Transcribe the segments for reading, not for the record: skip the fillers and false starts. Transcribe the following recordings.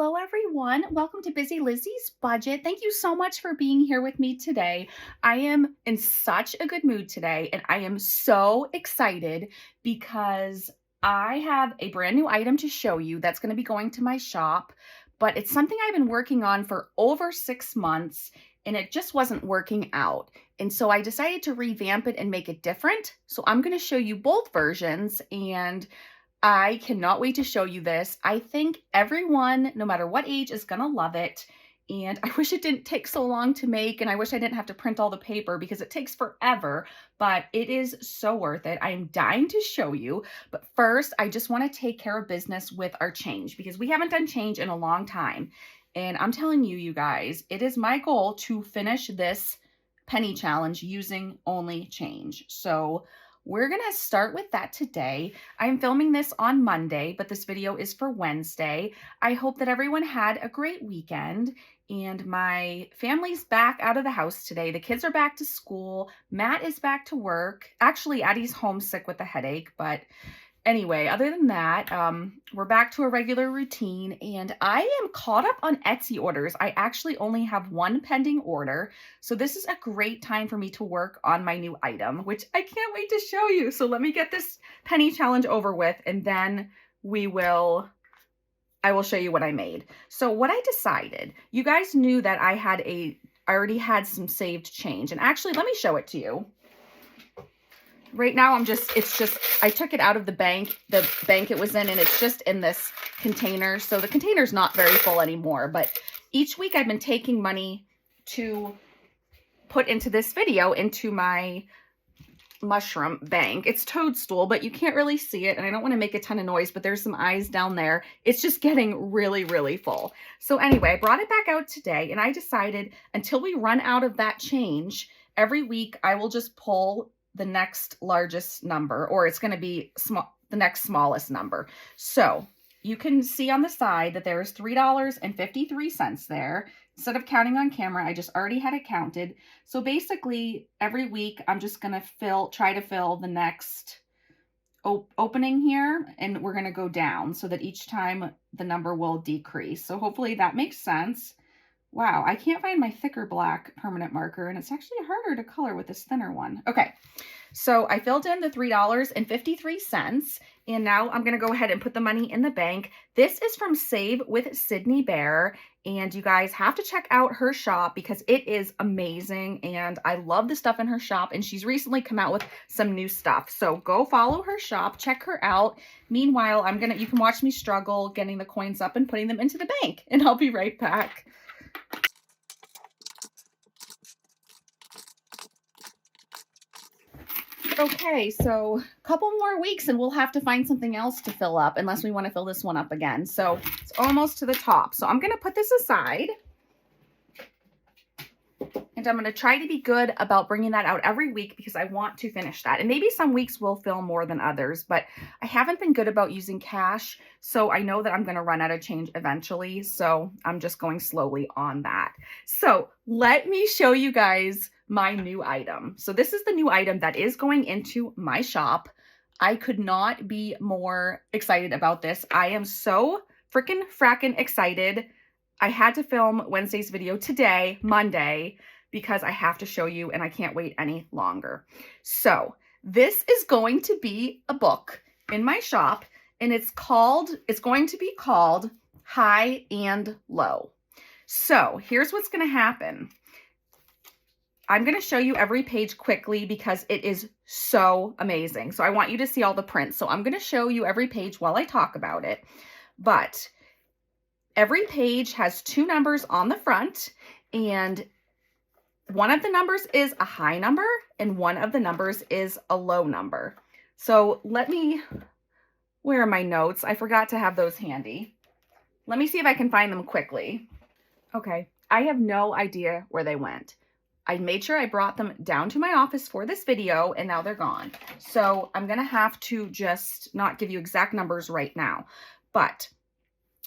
Hello, everyone. Welcome to Busy Lizzie's Budget. Thank you so much for being here with me today. I am in such a good mood today, and I am so excited because I have a brand new item to show you that's going to be going to my shop, but it's something I've been working on for over 6 months, and it just wasn't working out. And so I decided to revamp it and make it different. So I'm going to show you both versions, and I cannot wait to show you this. I think everyone, no matter what age, is gonna love it. And I wish it didn't take so long to make, and I wish I didn't have to print all the paper because it takes forever, but it is so worth it. I am dying to show you. But first, I just want to take care of business with our change because we haven't done change in a long time. And I'm telling you, you guys, it is my goal to finish this penny challenge using only change. So we're going to start with that today. I'm filming this on Monday, but this video is for Wednesday. I hope that everyone had a great weekend, and my family's back out of the house today. The kids are back to school. Matt is back to work. Actually, Addie's homesick with a headache, but anyway, other than that, we're back to a regular routine, and I am caught up on Etsy orders. I actually only have one pending order, so this is a great time for me to work on my new item, which I can't wait to show you. So let me get this penny challenge over with, and then I will show you what I made. So what I decided, you guys knew that I already had some saved change, and actually, let me show it to you. Right now, I took it out of the bank it was in, and it's just in this container. So the container's not very full anymore, but each week I've been taking money to put into this video into my mushroom bank. It's toadstool, but you can't really see it, and I don't want to make a ton of noise, but there's some eyes down there. It's just getting really, really full. So anyway, I brought it back out today, and I decided until we run out of that change, every week I will just pull the next largest number, or it's going to be the next smallest number. So you can see on the side that there is $3.53 there. Instead of counting on camera, I just already had it counted. So basically every week I'm just going to try to fill the next opening here, and we're going to go down so that each time the number will decrease. So hopefully that makes sense. Wow, I can't find my thicker black permanent marker, and it's actually harder to color with this thinner one. Okay, so I filled in the $3.53, and now I'm going to go ahead and put the money in the bank. This is from Save with Sydney Bear, and you guys have to check out her shop because it is amazing, and I love the stuff in her shop, and she's recently come out with some new stuff. So go follow her shop, check her out. Meanwhile, you can watch me struggle getting the coins up and putting them into the bank, and I'll be right back. Okay, so a couple more weeks and we'll have to find something else to fill up unless we want to fill this one up again. So it's almost to the top. So I'm going to put this aside, and I'm going to try to be good about bringing that out every week because I want to finish that. And maybe some weeks will fill more than others, but I haven't been good about using cash. So I know that I'm going to run out of change eventually. So I'm just going slowly on that. So let me show you guys my new item. So this is the new item that is going into my shop. I could not be more excited about this. I am so frickin' excited. I had to film Wednesday's video today, Monday, because I have to show you and I can't wait any longer. So this is going to be a book in my shop, and it's going to be called High and Low. So here's what's going to happen. I'm going to show you every page quickly because it is so amazing. So I want you to see all the prints. So I'm going to show you every page while I talk about it. But every page has 2 numbers on the front, and one of the numbers is a high number and one of the numbers is a low number. So where are my notes? I forgot to have those handy. Let me see if I can find them quickly. Okay, I have no idea where they went. I made sure I brought them down to my office for this video, and now they're gone. So I'm going to have to just not give you exact numbers right now. But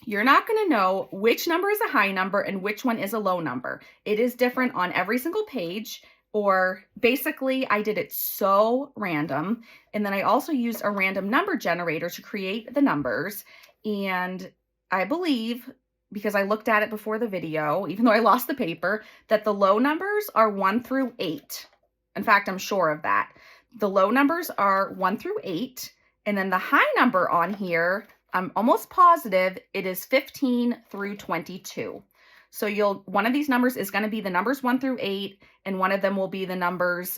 you're not going to know which number is a high number and which one is a low number. It is different on every single page, or basically I did it so random. And then I also used a random number generator to create the numbers. And I believe because I looked at it before the video, even though I lost the paper, that the low numbers are 1 through 8. In fact, I'm sure of that. The low numbers are 1 through 8, and then the high number on here, I'm almost positive it is 15 through 22. So one of these numbers is going to be the numbers 1 through 8, and one of them will be the numbers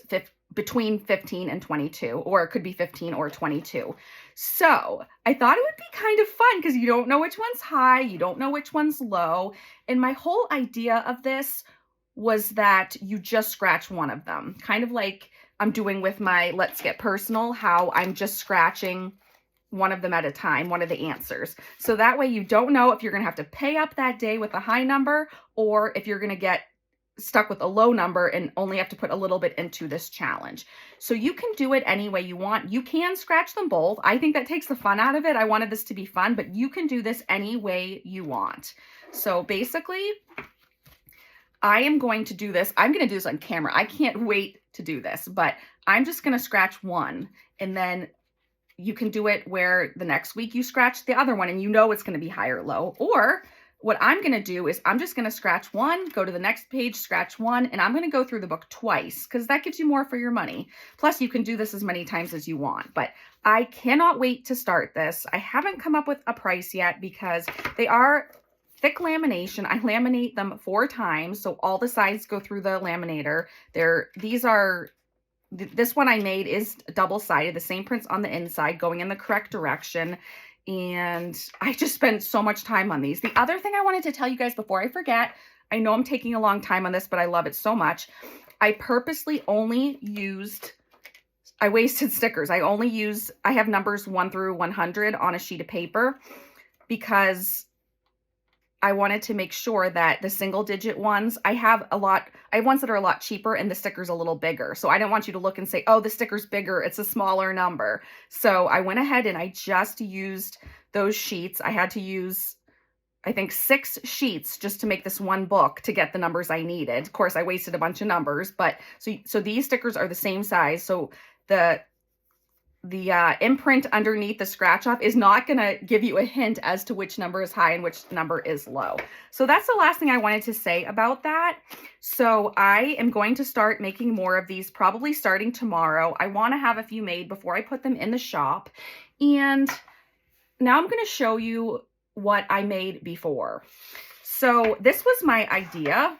between 15 and 22, or it could be 15 or 22. So I thought it would be kind of fun because you don't know which one's high, you don't know which one's low. And my whole idea of this was that you just scratch one of them, kind of like I'm doing with my Let's Get Personal, how I'm just scratching one of them at a time, one of the answers. So that way you don't know if you're going to have to pay up that day with a high number, or if you're going to get stuck with a low number and only have to put a little bit into this challenge. So you can do it any way you want. You can scratch them both. I think that takes the fun out of it. I wanted this to be fun, but you can do this any way you want. So basically, I am going to do this. I'm going to do this on camera. I can't wait to do this, but I'm just going to scratch one, and then you can do it where the next week you scratch the other one and you know it's going to be high or low. Or what I'm going to do is I'm just going to scratch one, go to the next page, scratch one, and I'm going to go through the book twice because that gives you more for your money. Plus, you can do this as many times as you want. But I cannot wait to start this. I haven't come up with a price yet because they are thick lamination. I laminate them 4 times, so all the sides go through the laminator. This one I made is double-sided, the same prints on the inside, going in the correct direction. And I just spent so much time on these. The other thing I wanted to tell you guys before I forget, I know I'm taking a long time on this, but I love it so much. I purposely only I wasted stickers. I have numbers 1 through 100 on a sheet of paper because I wanted to make sure that the single digit ones, I have ones that are a lot cheaper and the sticker's a little bigger. So I didn't want you to look and say, oh, the sticker's bigger, it's a smaller number. So I went ahead and I just used those sheets. I had to use, I think, 6 sheets just to make this one book to get the numbers I needed. Of course, I wasted a bunch of numbers, but so these stickers are the same size. So the imprint underneath the scratch off is not going to give you a hint as to which number is high and which number is low. So that's the last thing I wanted to say about that. So I am going to start making more of these, probably starting tomorrow. I want to have a few made before I put them in the shop. And now I'm going to show you what I made before. So this was my idea.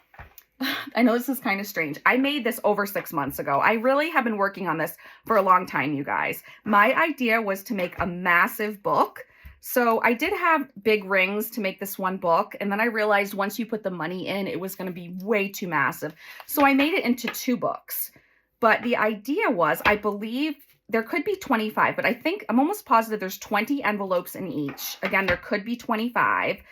I know this is kind of strange. I made this over 6 months ago. I really have been working on this for a long time, you guys. My idea was to make a massive book. So I did have big rings to make this one book. And then I realized once you put the money in, it was going to be way too massive. So I made it into 2 books. But the idea was, I believe there could be 25, but I'm almost positive there's 20 envelopes in each. Again, there could be 25.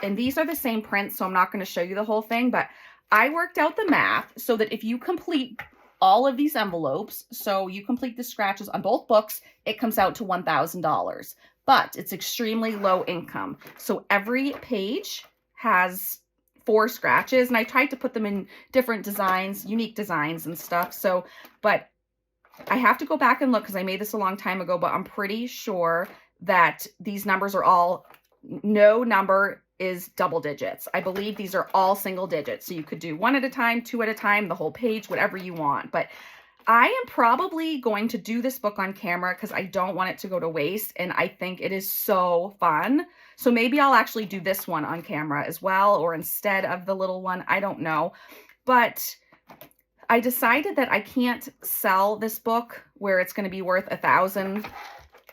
And these are the same prints, so I'm not going to show you the whole thing, but I worked out the math so that if you complete all of these envelopes, so you complete the scratches on both books, it comes out to $1,000. But it's extremely low income. So every page has 4 scratches, and I tried to put them in different designs, unique designs and stuff. But I have to go back and look because I made this a long time ago, but I'm pretty sure that these numbers are all, no number is double digits. I believe these are all single digits. So you could do 1 at a time, 2 at a time, the whole page, whatever you want. But I am probably going to do this book on camera because I don't want it to go to waste. And I think it is so fun. So maybe I'll actually do this one on camera as well, or instead of the little one. I don't know. But I decided that I can't sell this book where it's going to be worth $1,000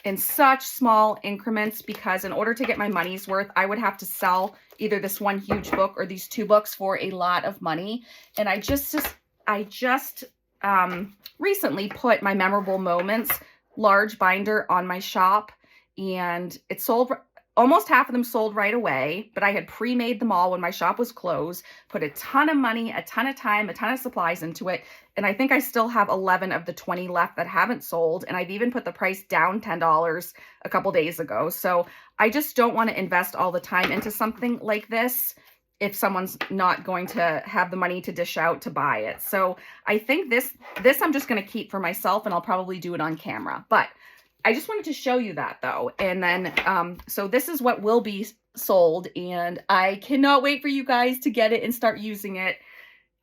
in such small increments, because in order to get my money's worth, I would have to sell either this one huge book or these 2 books for a lot of money. And I just recently put my Memorable Moments large binder on my shop, and it sold. Almost half of them sold right away, but I had pre-made them all when my shop was closed, put a ton of money, a ton of time, a ton of supplies into it. And I think I still have 11 of the 20 left that haven't sold. And I've even put the price down $10 a couple days ago. So I just don't want to invest all the time into something like this if someone's not going to have the money to dish out to buy it. So I think this I'm just going to keep for myself, and I'll probably do it on camera. But I just wanted to show you that though. And then, so this is what will be sold, and I cannot wait for you guys to get it and start using it.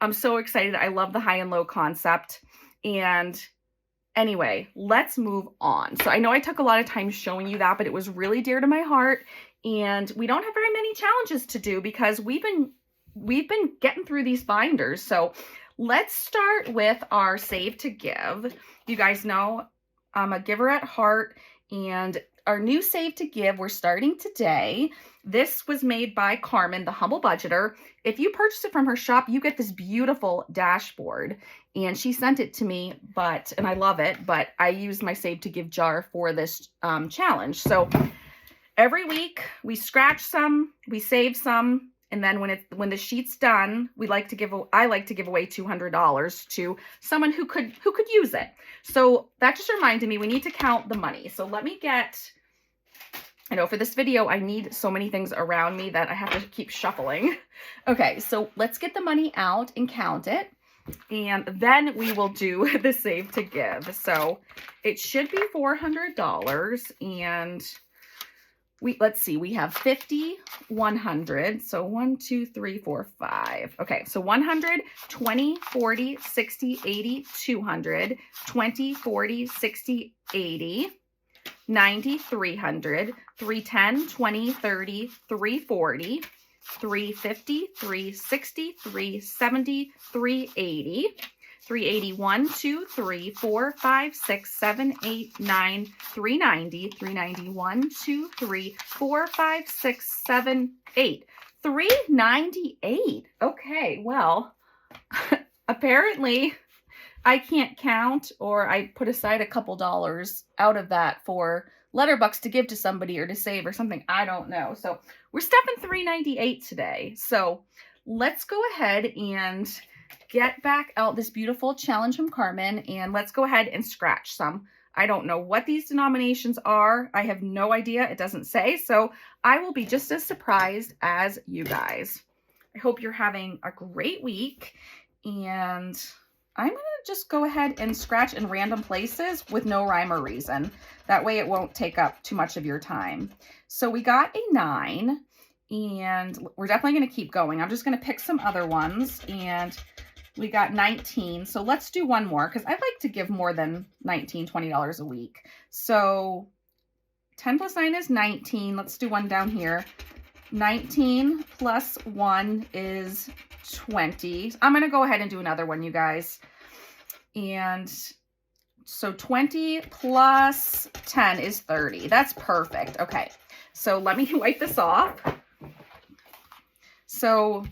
I'm so excited. I love the high and low concept. And anyway, let's move on. So I know I took a lot of time showing you that, but it was really dear to my heart. And we don't have very many challenges to do because we've been getting through these binders. So let's start with our Save to Give. You guys know I'm a giver at heart, and our new Save to Give, we're starting today. This was made by Carmen, the Humble Budgeter. If you purchase it from her shop, you get this beautiful dashboard, and she sent it to me, and I love it, but I use my Save to Give jar for this challenge. So every week we scratch some, we save some, and then when the sheet's done, I like to give away $200 to someone who could use it. So that just reminded me we need to count the money. So let me I know for this video I need so many things around me that I have to keep shuffling. Okay, so let's get the money out and count it, and then we will do the Save to Give. So it should be $400, and let's see, we have 50, 100, so 1, 2, 3, 4, 5. Okay, so 100, 20, 40, 60, 80, 200, 20, 40, 60, 80, 90, 300, 310, 20, 30, 340, 350, 360, 370, 380, 381, 2, 3, 4, 5, 6, 7, 8, 9, 390, 391, 2, 3, 4, 5, 6, 7, 8. 398. Okay, well, apparently I can't count, or I put aside a couple dollars out of that for letterbucks to give to somebody or to save or something. I don't know. So we're stepping 398 today. So let's go ahead and get back out this beautiful challenge from Carmen, and let's go ahead and scratch some. I don't know what these denominations are. I have no idea. It doesn't say. So I will be just as surprised as you guys. I hope you're having a great week, and I'm going to just go ahead and scratch in random places with no rhyme or reason. That way it won't take up too much of your time. So we got a 9, and we're definitely going to keep going. I'm just going to pick some other ones, and we got 19. So let's do one more, because I'd like to give more than $19, $20 a week. So 10 plus 9 is 19. Let's do one down here. 19 plus 1 is 20. I'm going to go ahead and do another one, you guys. And so 20 plus 10 is 30. That's perfect. Okay, so let me wipe this off. So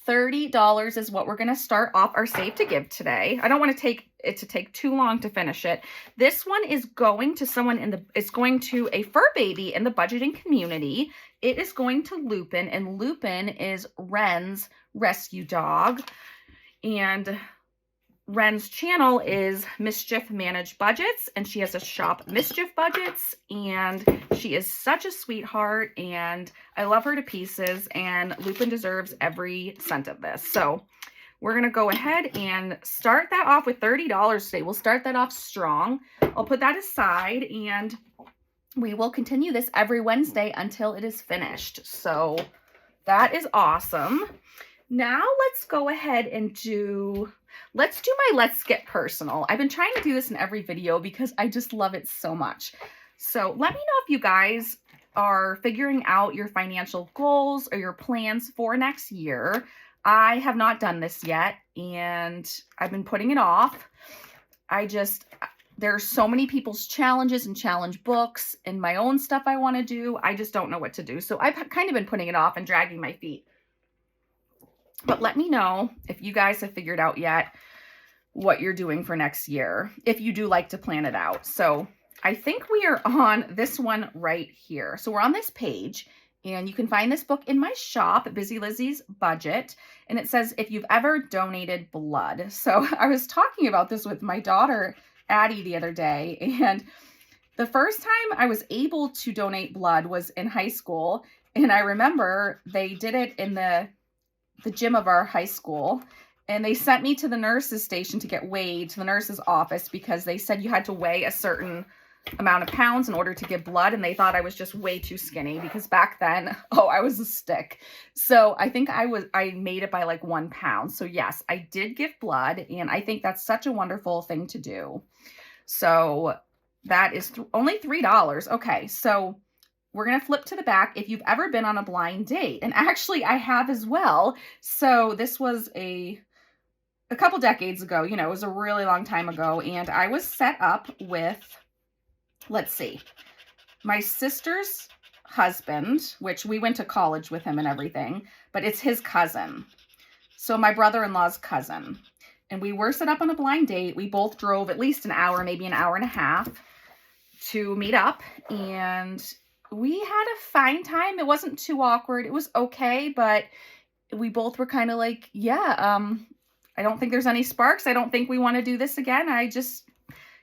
$30 is what we're going to start off our Save to Give today. I don't want to take too long to finish it. This one is going to it's going to a fur baby in the budgeting community. It is going to Lupin, and Lupin is Wren's rescue dog. And Wren's channel is Mischief Managed Budgets, and she has a shop, Mischief Budgets, and she is such a sweetheart, and I love her to pieces, and Lupin deserves every cent of this. So we're going to go ahead and start that off with $30 today. We'll start that off strong. I'll put that aside, and we will continue this every Wednesday until it is finished. So that is awesome. Now let's go ahead and let's do my Let's Get Personal. I've been trying to do this in every video because I just love it so much. So let me know if you guys are figuring out your financial goals or your plans for next year. I have not done this yet, and I've been putting it off. There's so many people's challenges and challenge books and my own stuff I want to do. I just don't know what to do. So I've kind of been putting it off and dragging my feet. But let me know if you guys have figured out yet what you're doing for next year, if you do like to plan it out. So I think we are on this one right here. So we're on this page, and you can find this book in my shop, BusyLizzysBudget, and it says, if you've ever donated blood. So I was talking about this with my daughter, Addie, the other day, and the first time I was able to donate blood was in high school, and I remember they did it in the gym of our high school, and they sent me to the nurse's station to get weighed, to the nurse's office, because they said you had to weigh a certain amount of pounds in order to give blood, and they thought I was just way too skinny because back then, oh, I was a stick. So I think I made it by like 1 pound. So yes, I did give blood, and I think that's such a wonderful thing to do. So that is only $3. Okay, so we're going to flip to the back. If you've ever been on a blind date, and actually I have as well. So this was a couple decades ago, you know, it was a really long time ago, and I was set up with, let's see, my sister's husband, which we went to college with him and everything, but it's his cousin. So my brother-in-law's cousin. And we were set up on a blind date. We both drove at least an hour, maybe an hour and a half to meet up. And we had a fine time. It wasn't too awkward. It was okay, but we both were kind of like, yeah, I don't think there's any sparks. I don't think we want to do this again. I just,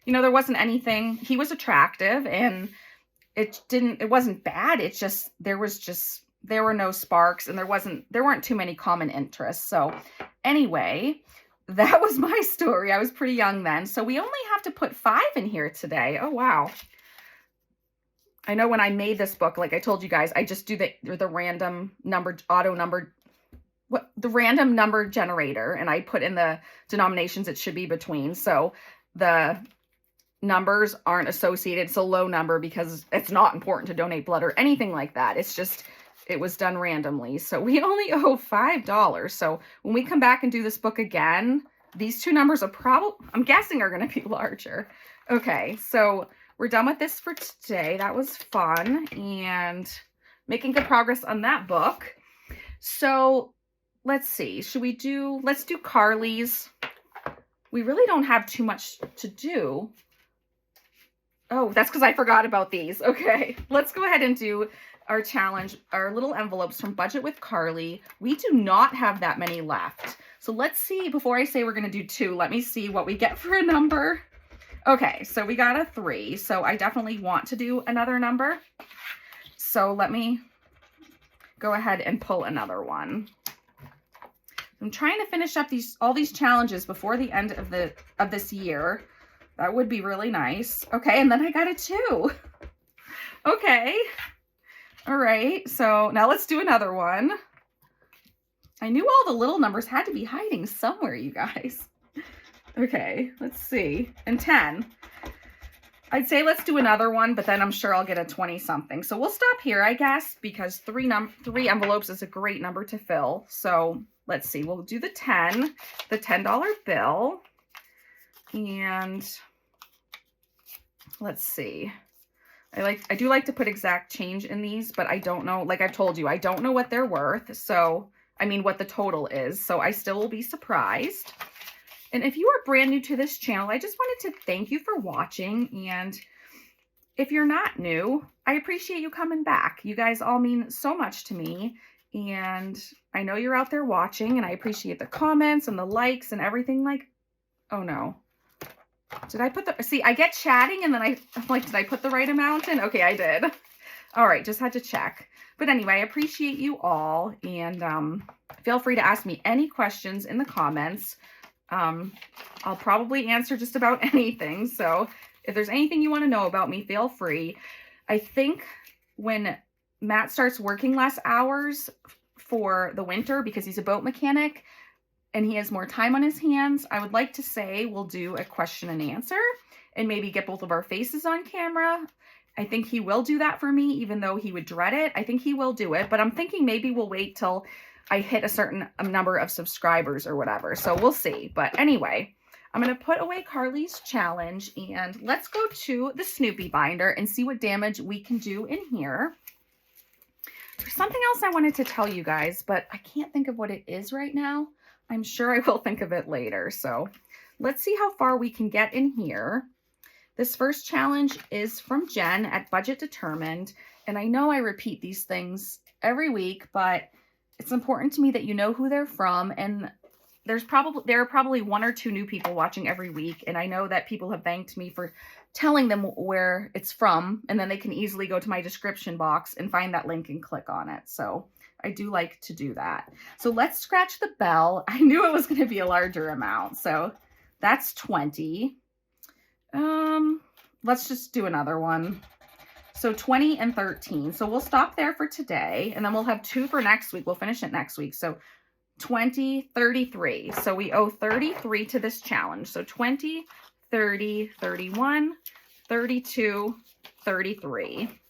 you know, there wasn't anything. He was attractive and it wasn't bad. It's just, there were no sparks and there weren't too many common interests. So anyway, that was my story. I was pretty young then. So we only have to put 5 in here today. Oh, wow. I know when I made this book, like I told you guys, I just do the random number, the random number generator, and I put in the denominations it should be between. So the numbers aren't associated. It's a low number because it's not important to donate blood or anything like that. It's just, it was done randomly. So we only owe $5. So when we come back and do this book again, these two numbers are I'm guessing are going to be larger. Okay, so we're done with this for today. That was fun and making good progress on that book. So let's see, let's do Carly's. We really don't have too much to do. Oh, that's because I forgot about these. Okay, let's go ahead and do our challenge, our little envelopes from Budget with Carly. We do not have that many left. So let's see, before I say we're going to do 2, let me see what we get for a number. Okay, so we got a 3. So I definitely want to do another number. So let me go ahead and pull another one. I'm trying to finish up all these challenges before the end of this year. That would be really nice. Okay, and then I got a 2. Okay. All right, so now let's do another one. I knew all the little numbers had to be hiding somewhere, you guys. Okay, let's see. And 10. I'd say let's do another one, but then I'm sure I'll get a 20-something. So we'll stop here, I guess, because 3 envelopes is a great number to fill. So let's see. We'll do the 10, the $10 bill. And let's see. I do like to put exact change in these, but I don't know, like I've told you, I don't know what they're worth. So, I mean, what the total is. So I still will be surprised. And if you are brand new to this channel, I just wanted to thank you for watching. And if you're not new, I appreciate you coming back. You guys all mean so much to me. And I know you're out there watching, and I appreciate the comments and the likes and everything. Like, oh no. Did I put see, I get chatting and then I'm like, did I put the right amount in? Okay, I did. All right, just had to check. But anyway, I appreciate you all. And feel free to ask me any questions in the comments. I'll probably answer just about anything. So if there's anything you want to know about me, feel free. I think when Matt starts working less hours for the winter because he's a boat mechanic and he has more time on his hands, I would like to say we'll do a question and answer and maybe get both of our faces on camera. I think he will do that for me, even though he would dread it. I think he will do it, but I'm thinking maybe we'll wait till I hit a certain number of subscribers or whatever. So we'll see. But anyway, I'm going to put away Carly's challenge and let's go to the Snoopy binder and see what damage we can do in here. There's something else I wanted to tell you guys, but I can't think of what it is right now. I'm sure I will think of it later. So let's see how far we can get in here. This first challenge is from Jen at Budget Determined. And I know I repeat these things every week, but it's important to me that you know who they're from. And there are probably 1 or 2 new people watching every week. And I know that people have thanked me for telling them where it's from. And then they can easily go to my description box and find that link and click on it. So I do like to do that. So let's scratch the bell. I knew it was going to be a larger amount. So that's 20. let's just do another one. So 20 and 13. So we'll stop there for today, and then we'll have 2 for next week. We'll finish it next week. So 20, 33. So we owe 33 to this challenge. So 20, 30, 31, 32, 33.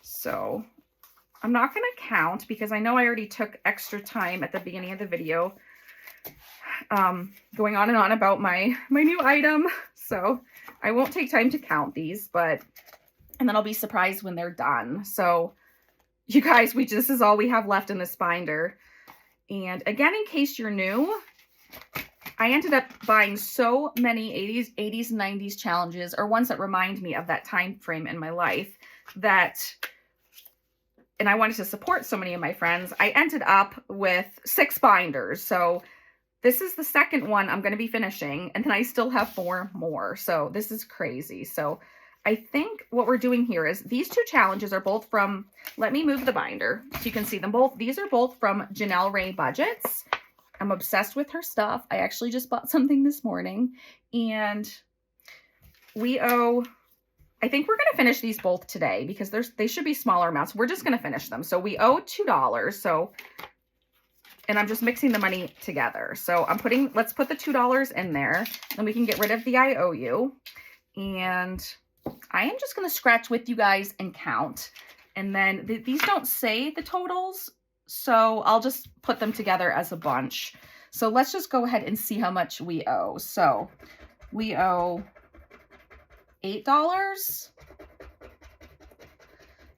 So I'm not going to count because I know I already took extra time at the beginning of the video going on and on about my new item. So I won't take time to count these, and then I'll be surprised when they're done. So you guys, this is all we have left in this binder. And again, in case you're new, I ended up buying so many 80s, 90s challenges, or ones that remind me of that time frame in my life, and I wanted to support so many of my friends. I ended up with 6 binders. So this is the second one I'm going to be finishing, and then I still have 4 more. So this is crazy. So I think what we're doing here is these 2 challenges are both from, let me move the binder so you can see them both. These are both from Janelle Ray Budgets. I'm obsessed with her stuff. I actually just bought something this morning, and I think we're going to finish these both today because they should be smaller amounts. We're just going to finish them. So we owe $2. So, and I'm just mixing the money together. So let's put the $2 in there, and we can get rid of the I owe you. And I am just going to scratch with you guys and count. And then these don't say the totals, so I'll just put them together as a bunch. So let's just go ahead and see how much we owe. So we owe $8.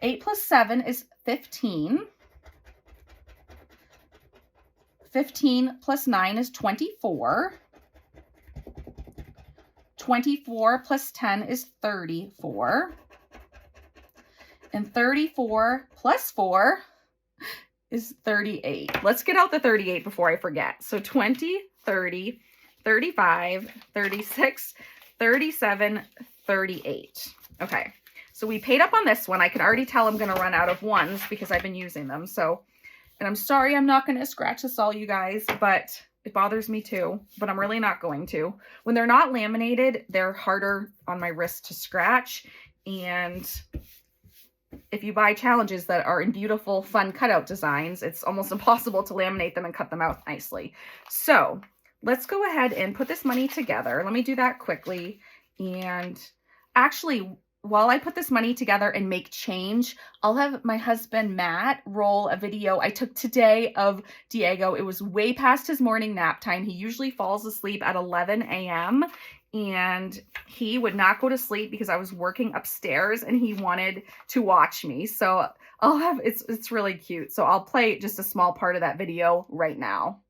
8 plus 7 is 15. 15 plus 9 is 24. 24 plus 10 is 34. And 34 plus 4 is 38. Let's get out the 38 before I forget. So 20, 30, 35, 36, 37, 38. Okay, so we paid up on this one. I can already tell I'm going to run out of ones because I've been using them. So, and I'm sorry I'm not going to scratch this all, you guys, but it bothers me too, but I'm really not going to. When they're not laminated, they're harder on my wrist to scratch. And if you buy challenges that are in beautiful, fun cutout designs, it's almost impossible to laminate them and cut them out nicely. So let's go ahead and put this money together. Let me do that quickly. And actually, while I put this money together and make change, I'll have my husband, Matt, roll a video I took today of Diego. It was way past his morning nap time. He usually falls asleep at 11 a.m. and he would not go to sleep because I was working upstairs and he wanted to watch me. So I'll have, it's really cute. So I'll play just a small part of that video right now.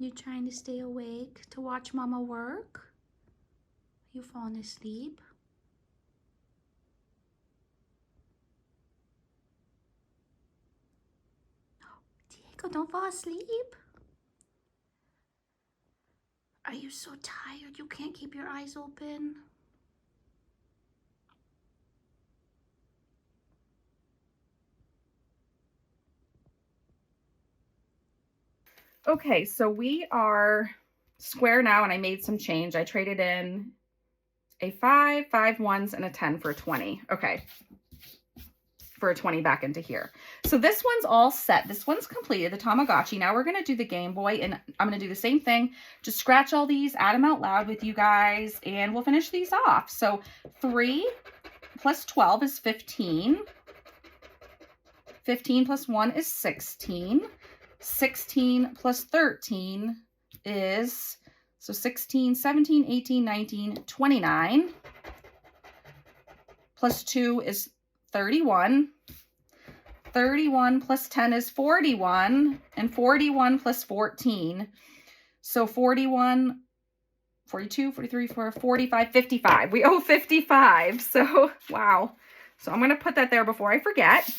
You trying to stay awake to watch Mama work? You falling asleep? Diego, don't fall asleep. Are you so tired you can't keep your eyes open? Okay, so we are square now, and I made some change. I traded in a 5 ones, and a 10 for a 20. Okay, for a 20 back into here. So this one's all set. This one's completed, the Tamagotchi. Now we're going to do the Game Boy, and I'm going to do the same thing. Just scratch all these, add them out loud with you guys, and we'll finish these off. So 3 plus 12 is 15. 15 plus 1 is 16. 16 plus 13 is, so 16, 17, 18, 19, 29. Plus 2 is 31. 31 plus 10 is 41. And 41 plus 14. So 41, 42, 43, 45, 55. We owe 55. So, wow. So I'm going to put that there before I forget.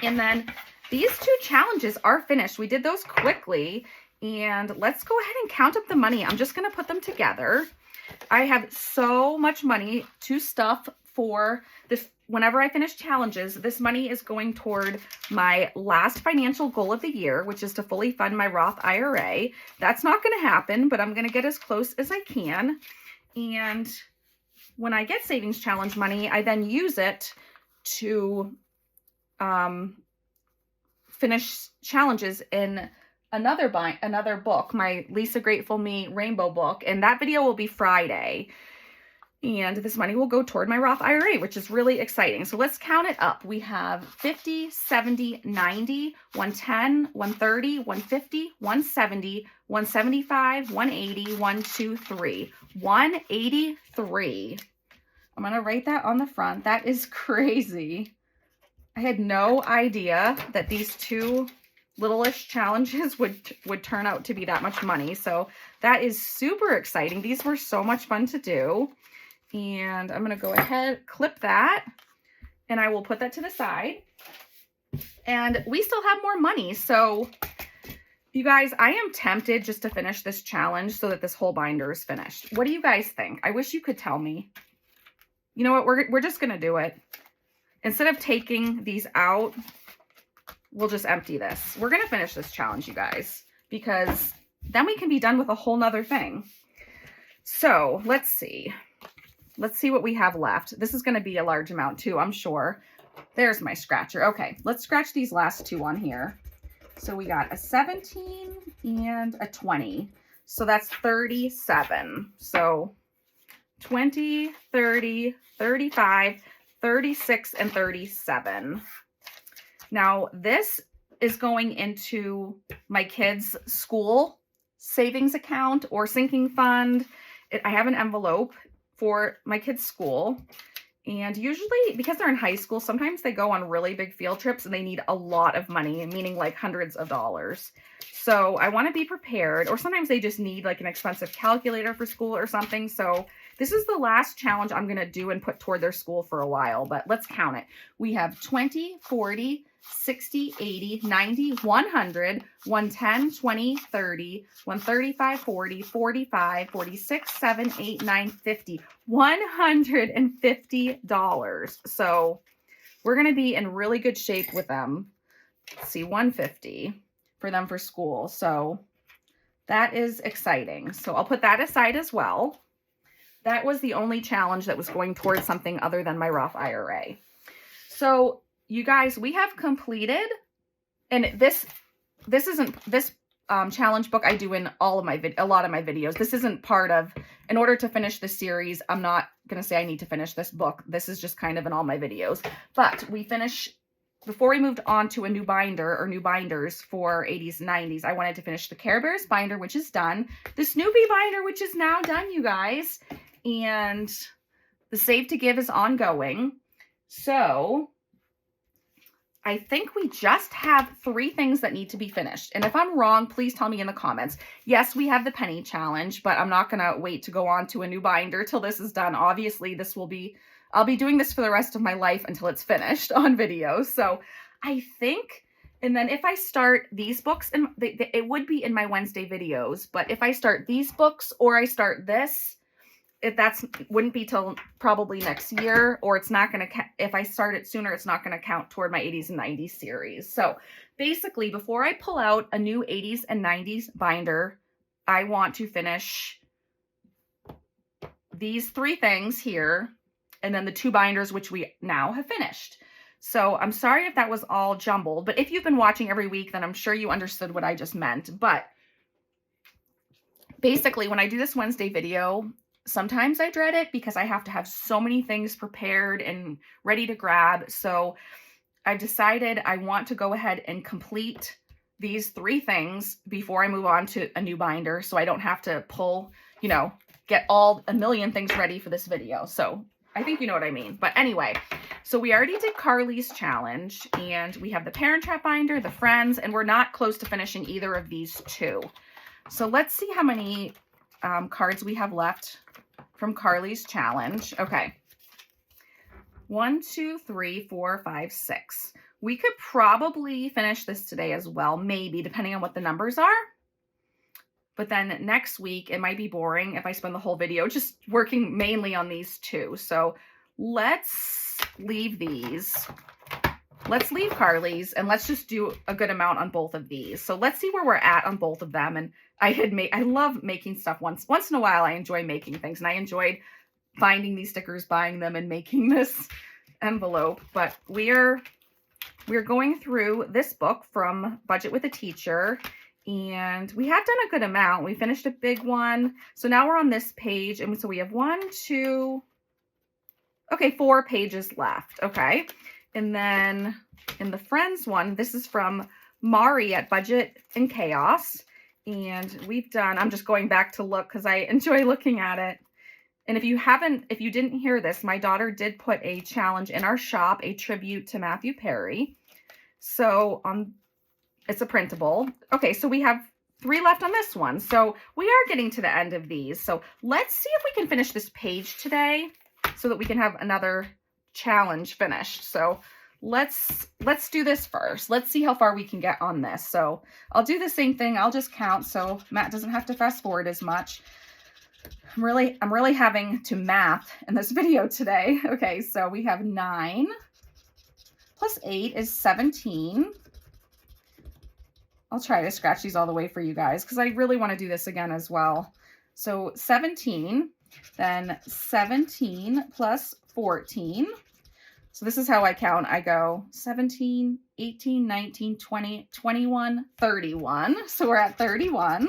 And then these 2 challenges are finished. We did those quickly, and let's go ahead and count up the money. I'm just going to put them together. I have so much money to stuff for this whenever I finish challenges, this money is going toward my last financial goal of the year, which is to fully fund my Roth IRA. That's not going to happen, but I'm going to get as close as I can. And when I get savings challenge money, I then use it to finish challenges in another book, my Lisa Grateful Me rainbow book, and that video will be Friday. And this money will go toward my Roth IRA, which is really exciting. So let's count it up. We have 50, 70, 90, 110, 130, 150, 170, 175, 180, 123, 183. I'm going to write that on the front. That is crazy. I had no idea that these two little-ish challenges would turn out to be that much money. So that is super exciting. These were so much fun to do. And I'm going to go ahead, clip that, and I will put that to the side. And we still have more money. So you guys, I am tempted just to finish this challenge so that this whole binder is finished. What do you guys think? I wish you could tell me. You know what? We're just going to do it. Instead of taking these out, we'll just empty this. We're going to finish this challenge, you guys, because then we can be done with a whole nother thing. So let's see. Let's see what we have left. This is going to be a large amount too, I'm sure. There's my scratcher. Okay, let's scratch these last two on here. So we got a 17 and a 20. So that's 37. So 20, 30, 35, 36, and 37. Now this is going into my kids' school savings account or sinking fund. I have an envelope for my kids' school. And usually, because they're in high school, sometimes they go on really big field trips and they need a lot of money, meaning like hundreds of dollars. So I want to be prepared, or sometimes they just need like an expensive calculator for school or something. So this is the last challenge I'm going to do and put toward their school for a while, but let's count it. We have 20, 40, 60, 80, 90, 100, 110, 20, 30, 135, 40, 45, 46, 7, 8, 9, 50, $150. So we're going to be in really good shape with them. Let's see, 150 for them for school. So that is exciting. So I'll put that aside as well. That was the only challenge that was going towards something other than my Roth IRA. So you guys, we have completed, and this challenge book I do in all of a lot of my videos. This isn't part of, in order to finish this series, I'm not going to say I need to finish this book. This is just kind of in all my videos. But we finish, before we moved on to a new binder or new binders for 80s and 90s, I wanted to finish the Care Bears binder, which is done. The Snoopy binder, which is now done, you guys. And the Save to Give is ongoing. So I think we just have 3 things that need to be finished. And if I'm wrong, please tell me in the comments. Yes, we have the penny challenge, but I'm not going to wait to go on to a new binder till this is done. Obviously, I'll be doing this for the rest of my life until it's finished on video. So I think, and then if I start these books, and it would be in my Wednesday videos, but if I start these books or I start this, wouldn't be till probably next year, or it's not going to, if I start it sooner, it's not going to count toward my 80s and 90s series. So basically, before I pull out a new 80s and 90s binder, I want to finish these 3 things here, and then the 2 binders, which we now have finished. So I'm sorry if that was all jumbled, but if you've been watching every week, then I'm sure you understood what I just meant. But basically, when I do this Wednesday video, sometimes I dread it because I have to have so many things prepared and ready to grab. So I've decided I want to go ahead and complete these 3 things before I move on to a new binder, so I don't have to pull, get a million things ready for this video. So I think you know what I mean. But anyway, so we already did Carly's challenge, and we have the Parent Trap binder, the Friends, and we're not close to finishing either of these 2. So let's see how many cards we have left from Carly's challenge. Okay. 1, 2, 3, 4, 5, 6. We could probably finish this today as well, maybe, depending on what the numbers are. But then next week, it might be boring if I spend the whole video just working mainly on these 2. So let's leave these. Let's leave Carly's and let's just do a good amount on both of these. So let's see where we're at on both of them. And I love making stuff once in a while. I enjoy making things, and I enjoyed finding these stickers, buying them, and making this envelope. But we're going through this book from Budget with a Teacher, and we have done a good amount. We finished a big one. So now we're on this page, and so we have 4 pages left. Okay. And then in the Friends one, this is from Mari at Budget and Chaos. And we've done, I'm just going back to look because I enjoy looking at it. And if you didn't hear this, my daughter did put a challenge in our shop, a tribute to Matthew Perry. So it's a printable. Okay, so we have 3 left on this one. So we are getting to the end of these. So let's see if we can finish this page today so that we can have another challenge finished. So let's do this first. Let's see how far we can get on this. So I'll do the same thing. I'll just count so Matt doesn't have to fast forward as much. I'm really having to math in this video today. Okay, so we have 9 plus 8 is 17. I'll try to scratch these all the way for you guys because I really want to do this again as well. So 17, then 17 plus 14. So this is how I count. I go 17, 18, 19, 20, 21, 31. So we're at 31.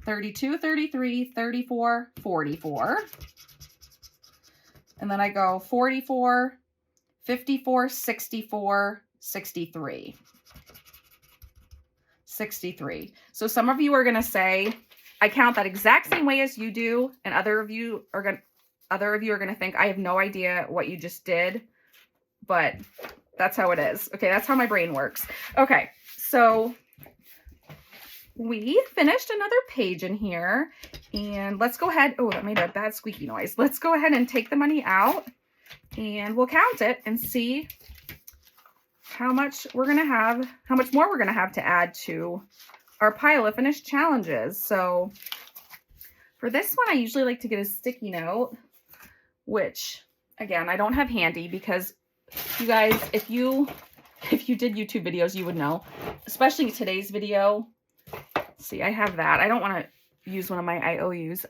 32, 33, 34, 44. And then I go 44, 54, 64, 63. 63. So some of you are going to say, I count that exact same way as you do. And other of you are going to think, I have no idea what you just did. But that's how it is. Okay, that's how my brain works. Okay, so we finished another page in here, and let's go ahead. Oh, that made a bad squeaky noise. Let's go ahead and take the money out, and we'll count it and see how much more we're going to have to add to our pile of finished challenges. So for this one, I usually like to get a sticky note, which again, I don't have handy because you guys, if you did YouTube videos, you would know, especially today's video. See, I have that. I don't want to use one of my IOUs.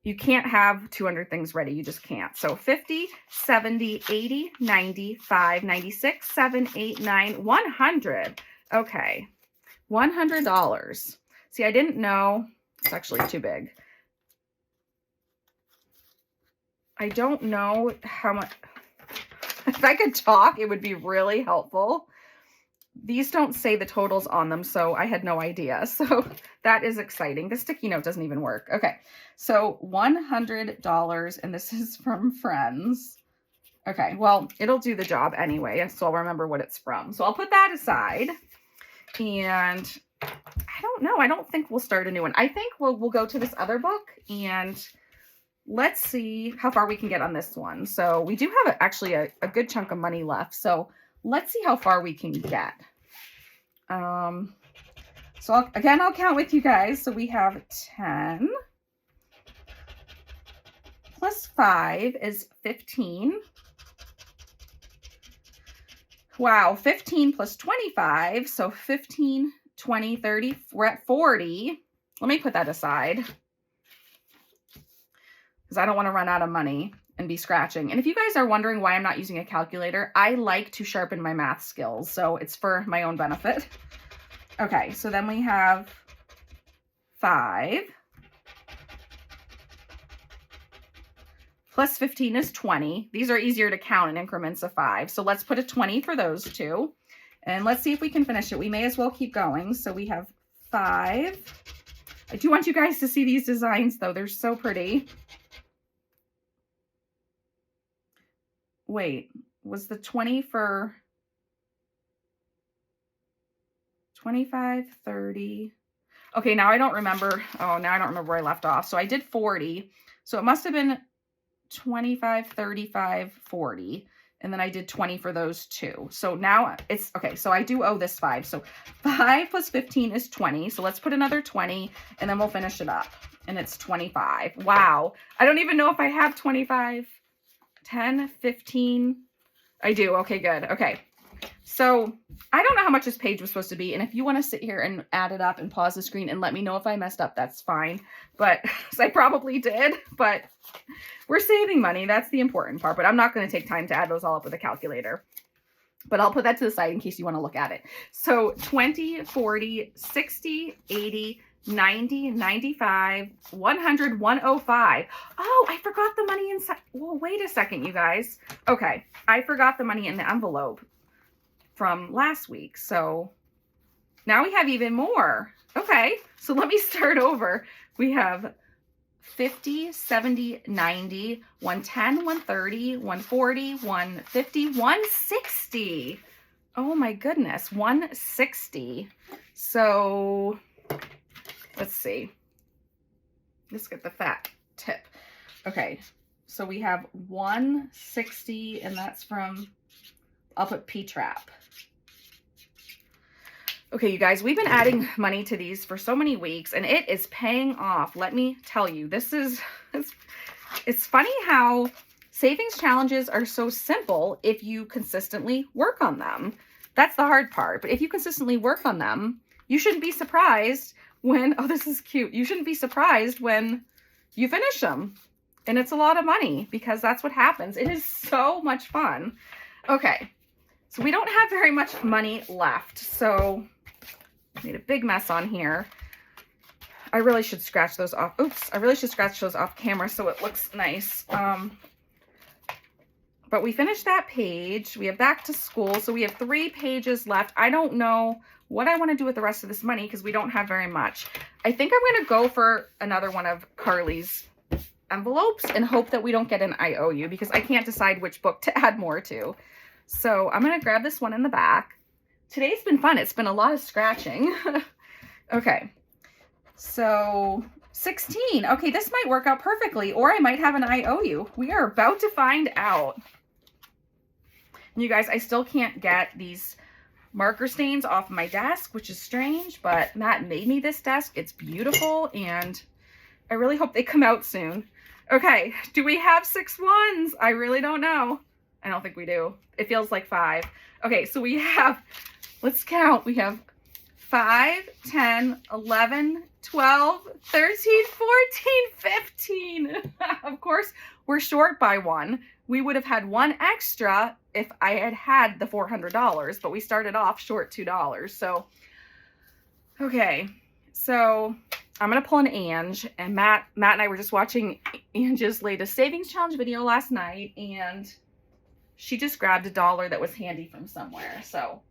You can't have 200 things ready. You just can't. So 50, 70, 80, 95, 96, 7, 8, 9, 100. Okay. $100. See, I didn't know. It's actually too big. I don't know how much. If I could talk, it would be really helpful. These don't say the totals on them, so I had no idea. So that is exciting. The sticky note doesn't even work. Okay, so $100, and this is from Friends. Okay, well, it'll do the job anyway, so I'll remember what it's from. So I'll put that aside, and I don't know. I don't think we'll start a new one. I think we'll go to this other book, and let's see how far we can get on this one. So we do have actually a good chunk of money left, so let's see how far we can get. So I'll count with you guys. So we have 10 plus 5 is 15. Wow, 15 plus 25. So 15, 20, 30, we're at 40. Let me put that aside because I don't want to run out of money and be scratching. And if you guys are wondering why I'm not using a calculator, I like to sharpen my math skills. So it's for my own benefit. Okay, so then we have 5 plus 15 is 20. These are easier to count in increments of 5. So let's put a 20 for those two. And let's see if we can finish it. We may as well keep going. So we have 5. I do want you guys to see these designs though. They're so pretty. Wait, was the 20 for 25, 30? Okay, now I don't remember. Oh, now I don't remember where I left off. So I did 40. So it must have been 25, 35, 40. And then I did 20 for those two. So now it's, okay, so I do owe this 5. So 5 plus 15 is 20. So let's put another 20 and then we'll finish it up. And it's 25. Wow. I don't even know if I have 25. 10, 15. I do. Okay, good. Okay. So I don't know how much this page was supposed to be. And if you want to sit here and add it up and pause the screen and let me know if I messed up, that's fine. But I probably did, but we're saving money. That's the important part. But I'm not going to take time to add those all up with a calculator. But I'll put that to the side in case you want to look at it. So 20, 40, 60, 80, 90, 95, 100, 105. Oh, I forgot the money inside. Well, wait a second, you guys. Okay, I forgot the money in the envelope from last week. So now we have even more. Okay, so let me start over. We have 50, 70, 90, 110, 130, 140, 150, 160. Oh my goodness, 160. So let's see. Let's get the fat tip. Okay, so we have 160, and that's from, I'll put P-Trap. Okay, you guys, we've been adding money to these for so many weeks, and it is paying off. Let me tell you, it's funny how savings challenges are so simple if you consistently work on them. That's the hard part. But if you consistently work on them, you shouldn't be surprised when, oh, this is cute. You shouldn't be surprised when you finish them. And it's a lot of money because that's what happens. It is so much fun. Okay, so we don't have very much money left. So made a big mess on here. I really should scratch those off. Oops, I really should scratch those off camera so it looks nice. But we finished that page. We have back to school. So we have 3 pages left. I don't know what I want to do with the rest of this money because we don't have very much. I think I'm going to go for another one of Carly's envelopes and hope that we don't get an IOU because I can't decide which book to add more to. So I'm going to grab this one in the back. Today's been fun. It's been a lot of scratching. Okay. So 16. Okay, this might work out perfectly, or I might have an IOU. We are about to find out. You guys, I still can't get these marker stains off my desk, which is strange, but Matt made me this desk. It's beautiful, and I really hope they come out soon. Okay, do we have 6 ones? I really don't know. I don't think we do. It feels like 5. Okay, so we have, let's count. We have 5, 10, 11, 12, 13, 14, 15. Of course, we're short by 1. We would have had 1 extra if I had had the $400, but we started off short $2. So, okay. So I'm going to pull an Ange, and Matt and I were just watching Ange's latest savings challenge video last night, and she just grabbed $1 that was handy from somewhere. So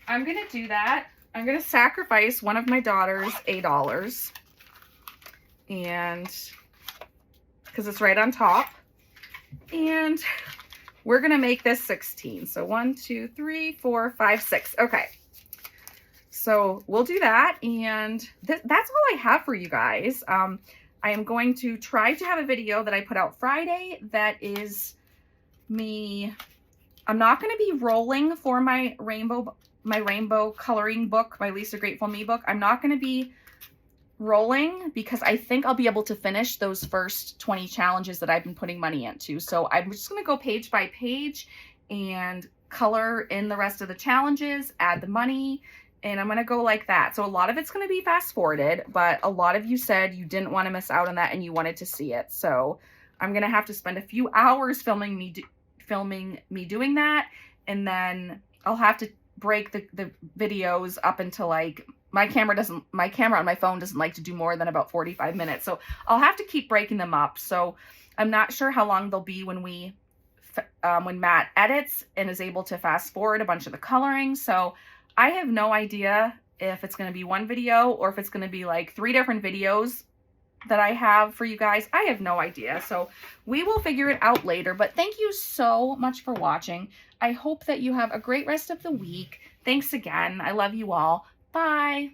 I'm going to do that. I'm going to sacrifice one of my daughter's $8, and because it's right on top, and we're going to make this 16. So 1, 2, 3, 4, 5, 6. Okay. So we'll do that. And that's all I have for you guys. I am going to try to have a video that I put out Friday that is me. I'm not going to be rolling for my rainbow coloring book, my Lisa Grateful Me book. I'm not going to be rolling because I think I'll be able to finish those first 20 challenges that I've been putting money into. So I'm just going to go page by page and color in the rest of the challenges, add the money, and I'm going to go like that. So a lot of it's going to be fast forwarded, but a lot of you said you didn't want to miss out on that and you wanted to see it. So I'm going to have to spend a few hours filming me doing that, and then I'll have to break the videos up into, like, my camera on my phone doesn't like to do more than about 45 minutes. So I'll have to keep breaking them up. So I'm not sure how long they'll be when Matt edits and is able to fast forward a bunch of the coloring. So I have no idea if it's going to be one video or if it's going to be like 3 different videos that I have for you guys. I have no idea. So we will figure it out later. But thank you so much for watching. I hope that you have a great rest of the week. Thanks again. I love you all. Bye.